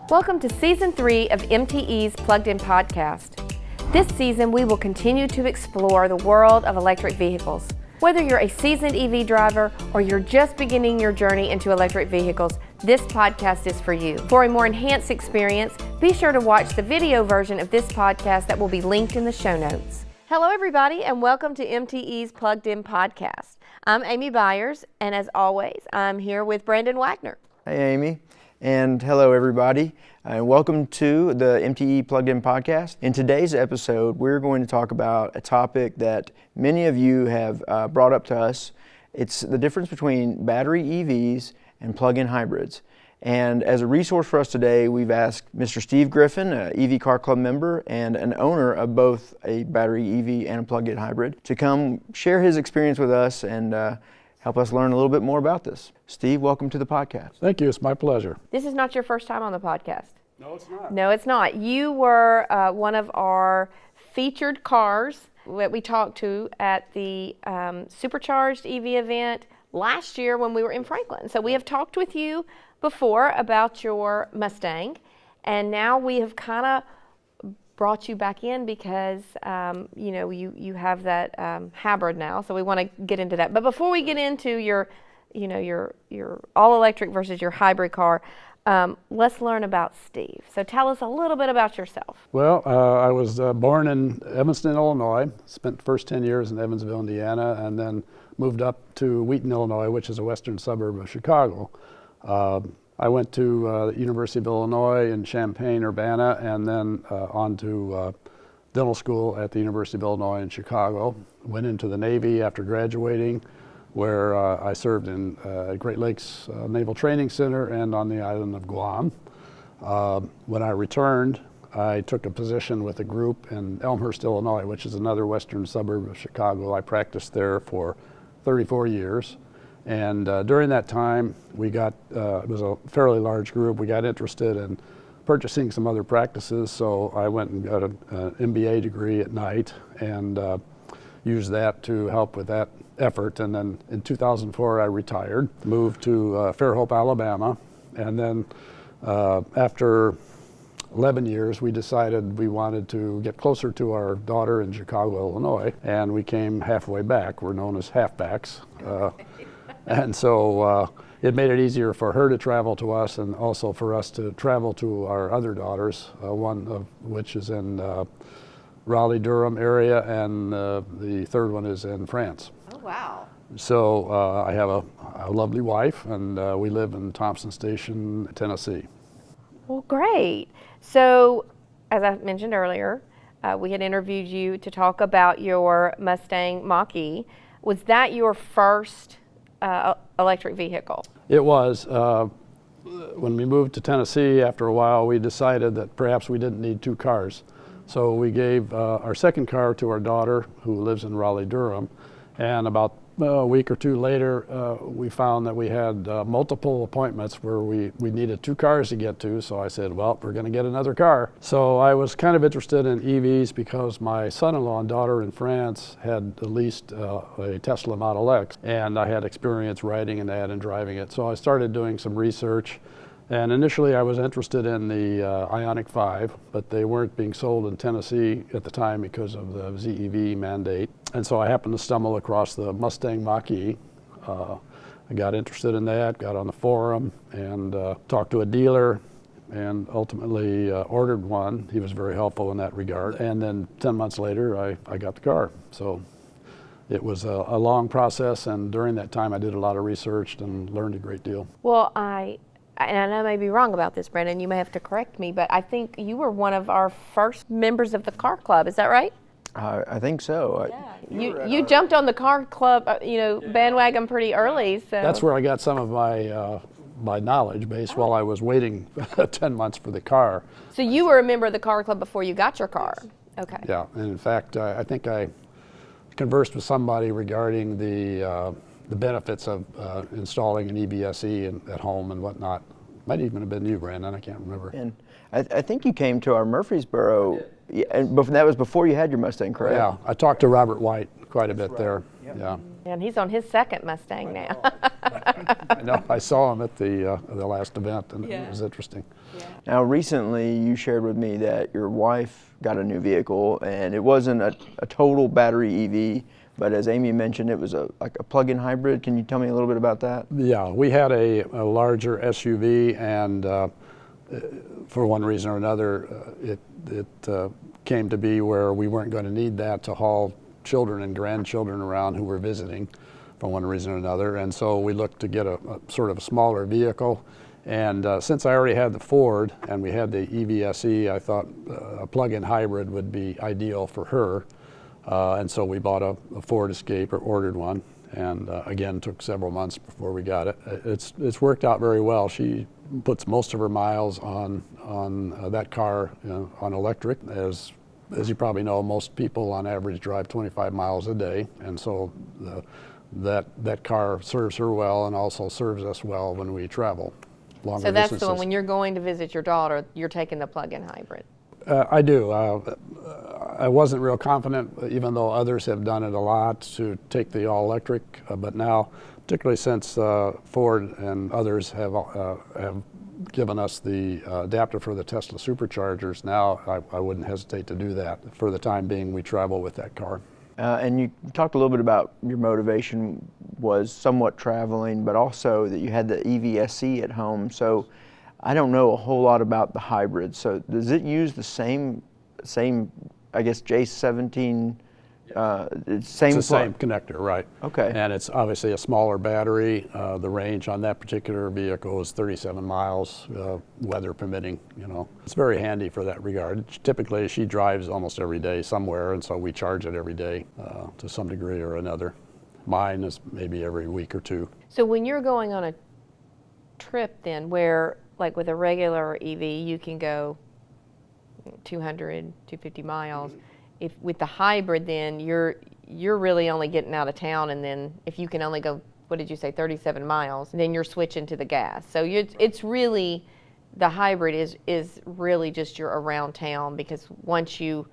Welcome to Season 3 of MTE's Plugged In Podcast. This season, we will continue to explore the world of electric vehicles. Whether you're a seasoned EV driver or you're just beginning your journey into electric vehicles, this podcast is for you. For a more enhanced experience, be sure to watch the video version of this podcast that will be linked in the show notes. Hello, everybody, and welcome to MTE's Plugged In Podcast. I'm Amy Byers, and as always, I'm here with Brandon Wagoner. Hey, Amy. And hello, everybody, and welcome to the MTE Plugged In Podcast. In today's episode, we're going to talk about a topic that many of you have brought up to us. It's the difference between battery EVs and plug-in hybrids. And as a resource for us today, we've asked Mr. Steve Griffin, an EV Car Club member and an owner of both a battery EV and a plug-in hybrid, to come share his experience with us and help us learn a little bit more about this. Steve, welcome to the podcast. Thank you. It's my pleasure. This is not your first time on the podcast. No, it's not. No, it's not. You were one of our featured cars that we talked to at the Supercharged EV event last year when we were in Franklin. So we have talked with you before about your Mustang, and now we have kind of brought you back in because you have that hybrid now, so we want to get into that. But before we get into your all electric versus your hybrid car, let's learn about Steve. So tell us a little bit about yourself. Well, I was born in Evanston, Illinois. Spent the first 10 years in Evansville, Indiana, and then moved up to Wheaton, Illinois, which is a western suburb of Chicago. I went to the University of Illinois in Champaign-Urbana, and then on to dental school at the University of Illinois in Chicago. Went into the Navy after graduating, where I served in Great Lakes Naval Training Center and on the island of Guam. When I returned, I took a position with a group in Elmhurst, Illinois, which is another western suburb of Chicago. I practiced there for 34 years. And during that time, we got, it was a fairly large group, we got interested in purchasing some other practices, so I went and got an MBA degree at night and used that to help with that effort. And then in 2004, I retired, moved to Fairhope, Alabama, and then after 11 years, we decided we wanted to get closer to our daughter in Chicago, Illinois, and we came halfway back. We're known as halfbacks. And so it made it easier for her to travel to us and also for us to travel to our other daughters, one of which is in Raleigh-Durham area, and the third one is in France. Oh, wow. So I have a lovely wife, and we live in Thompson Station, Tennessee. Well, great. So, as I mentioned earlier, we had interviewed you to talk about your Mustang Mach E. Was that your first electric vehicle? It was. When we moved to Tennessee, after a while, we decided that perhaps we didn't need two cars. So we gave our second car to our daughter, who lives in Raleigh-Durham, and about a week or two later, we found that we had multiple appointments where we needed two cars to get to, so I said, well, we're going to get another car. So I was kind of interested in EVs because my son-in-law and daughter in France had leased a Tesla Model X, and I had experience riding in that and driving it. So I started doing some research, and initially I was interested in the Ioniq 5, but they weren't being sold in Tennessee at the time because of the ZEV mandate. And so I happened to stumble across the Mustang Mach E. I got interested in that, got on the forum, and talked to a dealer, and ultimately ordered one. He was very helpful in that regard. And then 10 months later, I got the car. So it was a long process, and during that time I did a lot of research and learned a great deal. Well, and I know I may be wrong about this, Brandon, you may have to correct me, but I think you were one of our first members of the car club, is that right? I think so. Yeah. You jumped on the car club, bandwagon pretty early. So that's where I got some of my knowledge base while I was waiting 10 months for the car. So you were a member of the car club before you got your car? Yes. Okay. Yeah, and in fact, I think I conversed with somebody regarding the benefits of installing an EBSE at home and whatnot. Might even have been you, Brandon, I can't remember. And I think you came to our Murfreesboro, and that was before you had your Mustang, correct? Yeah, I talked to Robert White quite a bit there. Yep. Yeah. And he's on his second Mustang now. I know. I saw him at the last event, and Yeah. it was interesting. Now, recently you shared with me that your wife got a new vehicle, and it wasn't a total battery EV, but as Amy mentioned, it was like a plug-in hybrid. Can you tell me a little bit about that? Yeah, we had a larger SUV, and for one reason or another, it came to be where we weren't going to need that to haul children and grandchildren around who were visiting for one reason or another, and so we looked to get a sort of a smaller vehicle. And since I already had the Ford and we had the EVSE, I thought a plug-in hybrid would be ideal for her. And so we bought a Ford Escape, or ordered one, and again, took several months before we got it. It's worked out very well. She puts most of her miles on that car, on electric. As you probably know, most people on average drive 25 miles a day, and so that car serves her well and also serves us well when we travel longer So that's distances. the one, when you're going to visit your daughter, you're taking the plug-in hybrid. I do. I wasn't real confident, even though others have done it a lot, to take the all-electric. But now, particularly since Ford and others have given us the adapter for the Tesla superchargers, now I wouldn't hesitate to do that. For the time being, we travel with that car. And you talked a little bit about your motivation was somewhat traveling, but also that you had the EVSE at home. So I don't know a whole lot about the hybrid. So does it use the same I guess, J17, same It's the same connector, right. Okay. And it's obviously a smaller battery. The range on that particular vehicle is 37 miles, weather permitting, It's very handy for that regard. Typically, she drives almost every day somewhere, and so we charge it every day to some degree or another. Mine is maybe every week or two. So when you're going on a trip then, where like with a regular EV, you can go 200, 250 miles. If with the hybrid, then you're really only getting out of town, and then if you can only go, what did you say, 37 miles, then you're switching to the gas. So it's really, the hybrid is really just your around town, because once you're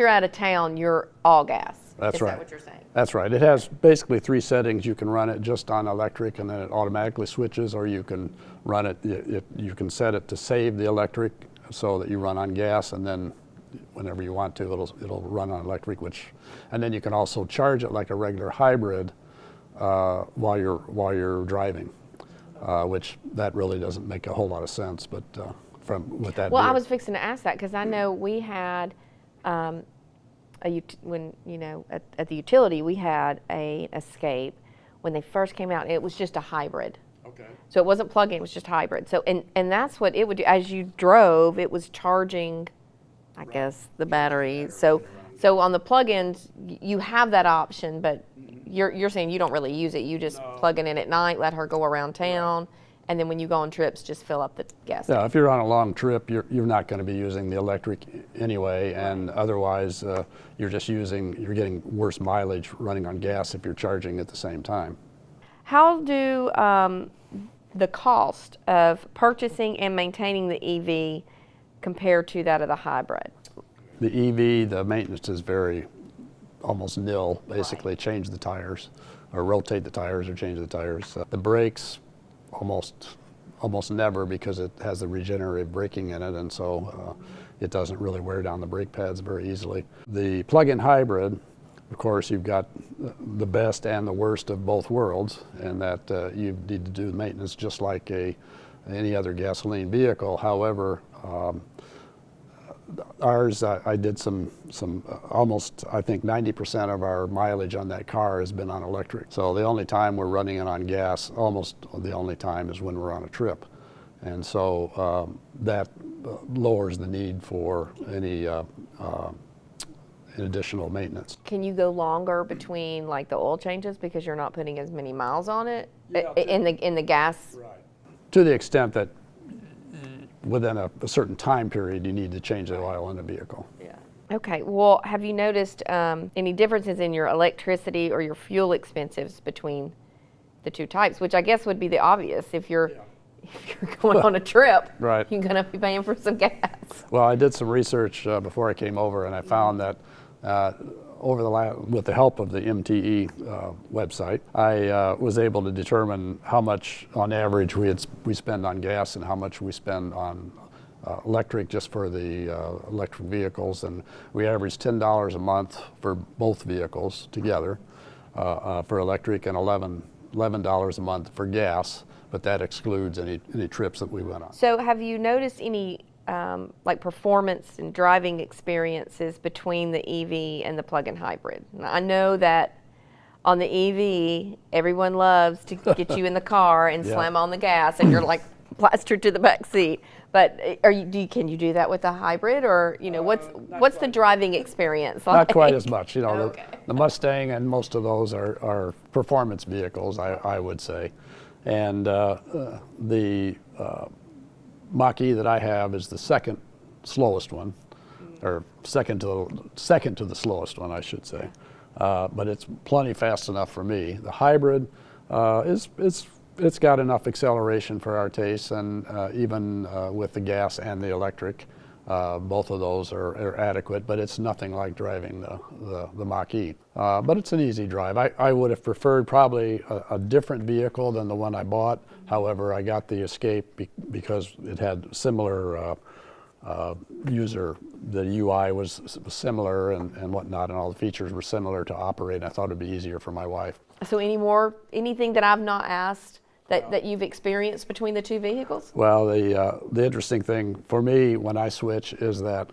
out of town, you're all gas. That's right. Is that what you're saying? That's right. It has basically 3 settings. You can run it just on electric, and then it automatically switches, or you can run it, you can set it to save the electric so that you run on gas, and then whenever you want to, it'll run on electric, and then you can also charge it like a regular hybrid while you're driving, which that really doesn't make a whole lot of sense, but with that. Well, I was fixing to ask that, because I know we had at the utility, we had a Escape when they first came out. It was just a hybrid. Okay. So it wasn't plug-in, it was just hybrid. So and that's what it would do. As you drove, it was charging, I guess, the battery. So on the plug-ins, you have that option, but you're saying you don't really use it. You just plug it in at night, let her go around town, and then when you go on trips, just fill up the gas tank. Yeah, if you're on a long trip, you're not going to be using the electric anyway, and otherwise you're getting worse mileage running on gas if you're charging at the same time. How do the cost of purchasing and maintaining the EV compare to that of the hybrid? The EV, the maintenance is almost nil, basically. Right. Change the tires, or rotate the tires, or change the tires. The brakes, almost never, because it has the regenerative braking in it, and so it doesn't really wear down the brake pads very easily. The plug-in hybrid, of course, you've got the best and the worst of both worlds, and that you need to do maintenance just like any other gasoline vehicle. However, ours, I did some almost, I think 90% of our mileage on that car has been on electric. So the only time we're running it on gas, almost the only time, is when we're on a trip. And so that lowers the need for any additional maintenance. Can you go longer between like the oil changes because you're not putting as many miles on it? Yeah, in the gas? Right. To the extent that within a certain time period you need to change the oil in the vehicle. Yeah. Okay. Well, have you noticed any differences in your electricity or your fuel expenses between the two types? Which I guess would be the obvious if you're going on a trip. Right. You're going to be paying for some gas. Well, I did some research before I came over, and I found that with the help of the MTE website, I was able to determine how much on average we spend on gas and how much we spend on electric, just for the electric vehicles, and we averaged $10 a month for both vehicles together for electric, and $11 a month for gas, but that excludes any trips that we went on. So have you noticed any like performance and driving experiences between the EV and the plug-in hybrid? I know that on the EV, everyone loves to get you in the car and slam on the gas, and you're like plastered to the back seat. But can you do that with a hybrid, or what's the driving experience like? Not quite as much. Okay. The Mustang and most of those are performance vehicles, I would say, and the Mach E that I have is the second slowest one, or second to the slowest one, I should say. But it's plenty fast enough for me. The hybrid it's got enough acceleration for our tastes, and even with the gas and the electric, both of those are adequate, but it's nothing like driving the Mach E. But it's an easy drive. I would have preferred probably a different vehicle than the one I bought. However, I got the Escape because it had similar the UI was similar and whatnot, and all the features were similar to operate. I thought it'd be easier for my wife. So anything that I've not asked that you've experienced between the two vehicles? Well, the interesting thing for me when I switch is that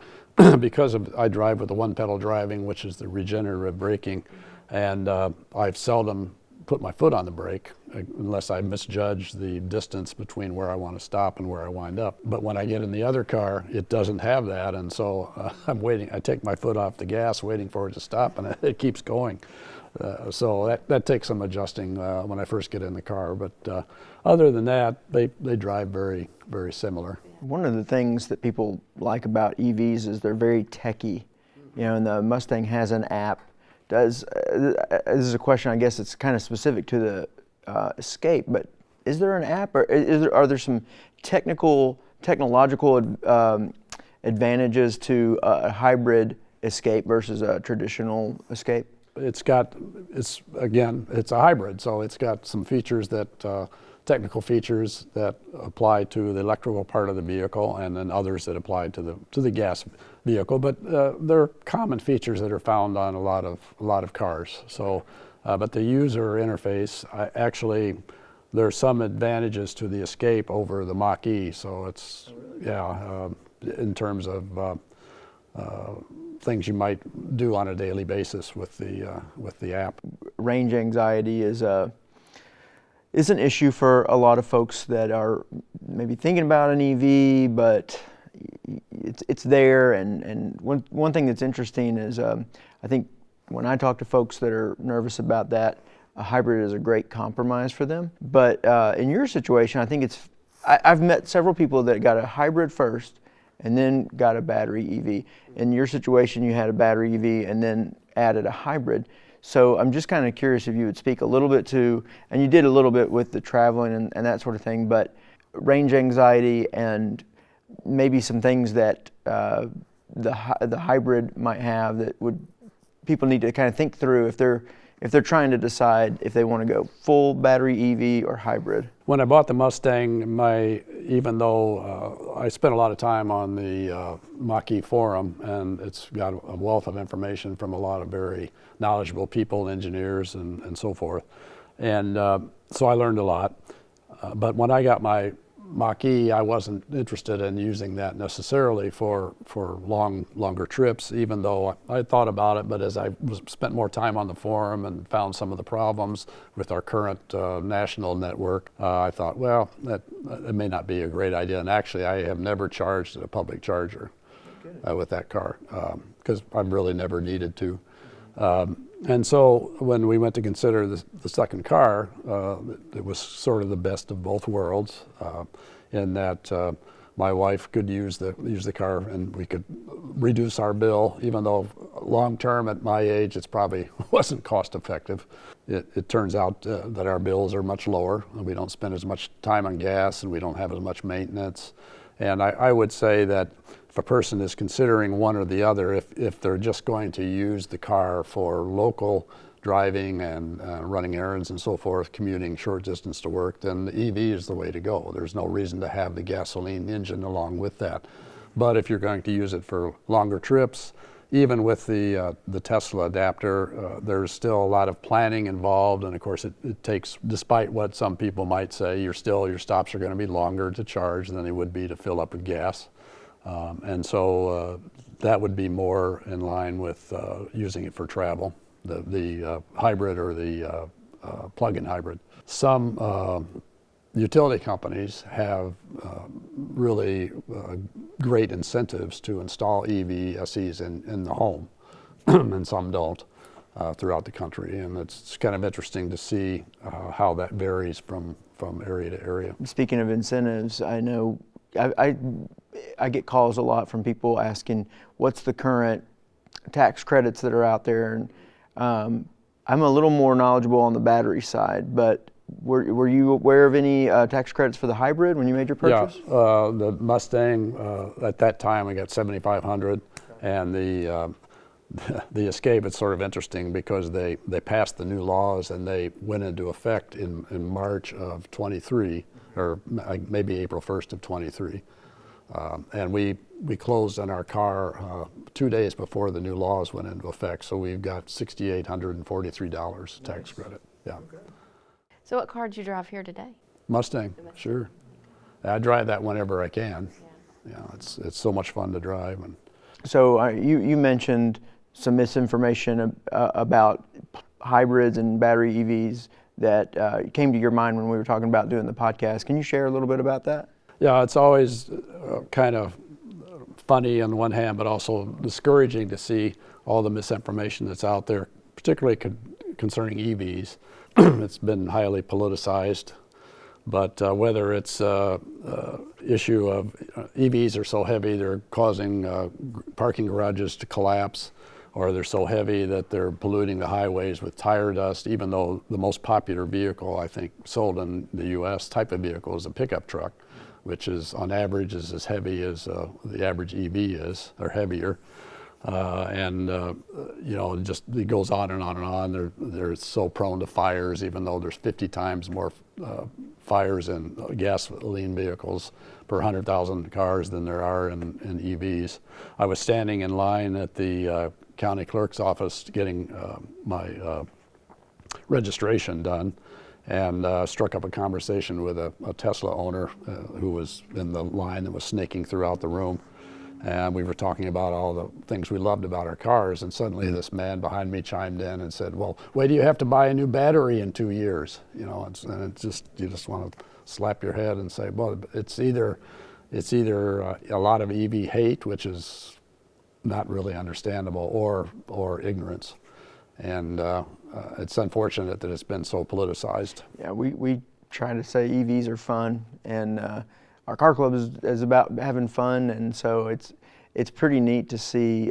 because I drive with the one pedal driving, which is the regenerative braking, and I've seldom put my foot on the brake unless I misjudge the distance between where I want to stop and where I wind up. But when I get in the other car, it doesn't have that, and so I'm waiting. I take my foot off the gas, waiting for it to stop, and it keeps going. So that takes some adjusting when I first get in the car. But other than that, they drive very, very similar. One of the things that people like about EVs is they're very techy. And the Mustang has an app. This is a question, I guess it's kind of specific to the Escape, but is there an app, or are there some technological advantages to a hybrid Escape versus a traditional Escape? It's a hybrid, so it's got some features technical features that apply to the electrical part of the vehicle, and then others that apply to the gas vehicle. But they're common features that are found on a lot of cars. So, but the user interface, actually, there are some advantages to the Escape over the Mach E. So it's in terms of things you might do on a daily basis with the app. Range anxiety is an issue for a lot of folks that are maybe thinking about an EV, but it's there. And one thing that's interesting is I think when I talk to folks that are nervous about that, a hybrid is a great compromise for them. But in your situation, I think I've met several people that got a hybrid first and then got a battery EV. In your situation, you had a battery EV and then added a hybrid. So I'm just kind of curious if you would speak a little bit to, and you did a little bit with the traveling and that sort of thing, but range anxiety and maybe some things that the hybrid might have that people need to kind of think through if they're trying to decide if they want to go full battery EV or hybrid. When I bought the Mustang, even though I spent a lot of time on the Mach E forum, and it's got a wealth of information from a lot of very knowledgeable people, engineers and so forth, and so I learned a lot. But when I got my Mach E, I wasn't interested in using that necessarily for longer trips, even though I thought about it. But as I spent more time on the forum and found some of the problems with our current national network, I thought, well, that may not be a great idea. And actually, I have never charged at a public charger with that car because I've really never needed to. And so when we went to consider the second car, it was sort of the best of both worlds in that my wife could use the car and we could reduce our bill, even though long term at my age it's probably wasn't cost effective. It turns out that our bills are much lower and we don't spend as much time on gas and we don't have as much maintenance. And I would say that if a person is considering one or the other, if they're just going to use the car for local driving and running errands and so forth, commuting short distance to work, then the EV is the way to go. There's no reason to have the gasoline engine along with that. But if you're going to use it for longer trips, even with the Tesla adapter, there's still a lot of planning involved, and of course it takes, despite what some people might say, your stops are going to be longer to charge than they would be to fill up with gas. And so that would be more in line with using it for travel, the hybrid or the plug-in hybrid. Some utility companies have really great incentives to install EV SEs in the home, and some don't throughout the country. And it's kind of interesting to see how that varies from area to area. Speaking of incentives, I know I get calls a lot from people asking what's the current tax credits that are out there. And I'm a little more knowledgeable on the battery side, but were you aware of any tax credits for the hybrid when you made your purchase? Yeah, the Mustang, at that time I got $7,500, and the Escape, it's sort of interesting because they passed the new laws and they went into effect in March of 23, or maybe April 1st of 23. And we closed on our car 2 days before the new laws went into effect, so we've got $6,843 tax credit. Yeah. Okay. So what car did you drive here today? Mustang, sure. I drive that whenever I can. Yeah, it's so much fun to drive. And so you mentioned some misinformation about hybrids and battery EVs that came to your mind when we were talking about doing the podcast. Can you share a little bit about that? Yeah, it's always kind of funny on one hand, but also discouraging to see all the misinformation that's out there, particularly concerning EVs. It's been highly politicized, but whether it's issue of EVs are so heavy they're causing parking garages to collapse, or they're so heavy that they're polluting the highways with tire dust, even though the most popular vehicle I think sold in the U.S. type of vehicle is a pickup truck, which is on average is as heavy as the average EV is, or heavier. You know, just it goes on and on and on. They're so prone to fires, even though there's 50 times more fires in gasoline vehicles per 100,000 cars than there are in EVs. I was standing in line at the county clerk's office getting my registration done, and struck up a conversation with a Tesla owner who was in the line that was snaking throughout the room. And we were talking about all the things we loved about our cars, and suddenly this man behind me chimed in and said, "Well, wait till you have to buy a new battery in 2 years." You know, and it's just, you just want to slap your head and say, well, it's either a lot of EV hate, which is not really understandable, or ignorance. And it's unfortunate that it's been so politicized. Yeah, we try to say EVs are fun, and our car club is about having fun, and so it's pretty neat to see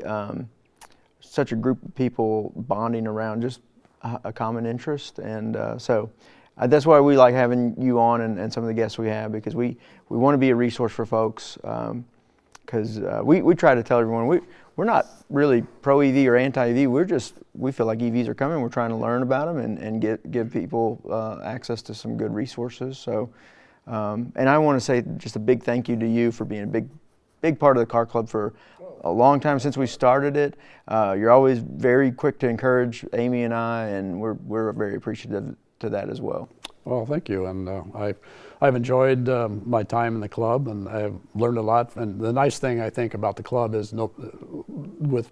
such a group of people bonding around just a common interest. And so that's why we like having you on and some of the guests we have, because we want to be a resource for folks, because we try to tell everyone we're not really pro-EV or anti-EV. We feel like EVs are coming. We're trying to learn about them and give people access to some good resources. So, and I want to say just a big thank you to you for being a big part of the car club for a long time since we started it. You're always very quick to encourage Amy and I, and we're very appreciative to that as well. Well, thank you, and I've enjoyed my time in the club, and I've learned a lot. And the nice thing I think about the club is, with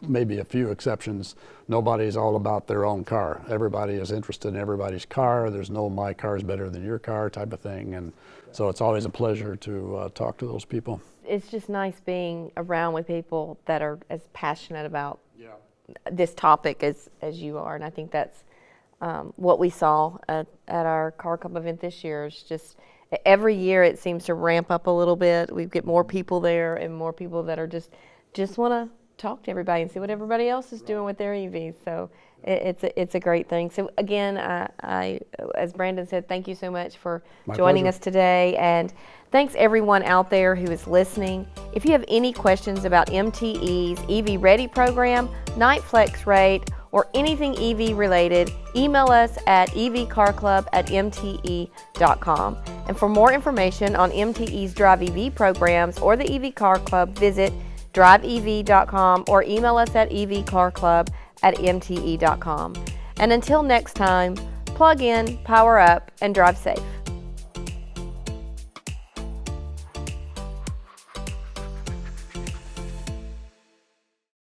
maybe a few exceptions, nobody's all about their own car. Everybody is interested in everybody's car. There's no "my car's better than your car" type of thing, and so it's always a pleasure to talk to those people. It's just nice being around with people that are as passionate about this topic as you are, and I think that's what we saw at our car club event this year. Is just every year it seems to ramp up a little bit. We get more people there, and more people that are just want to talk to everybody and see what everybody else is doing with their EVs. So It's a great thing. So again, I as Brandon said, thank you so much for My joining pleasure. us today, and thanks everyone out there who is listening. If you have any questions about MTE's EV Ready program, night flex rate, or anything EV related, email us at evcarclub@mte.com. And for more information on MTE's Drive EV programs or the EV Car Club, visit driveev.com or email us at evcarclub@mte.com. And until next time, plug in, power up, and drive safe.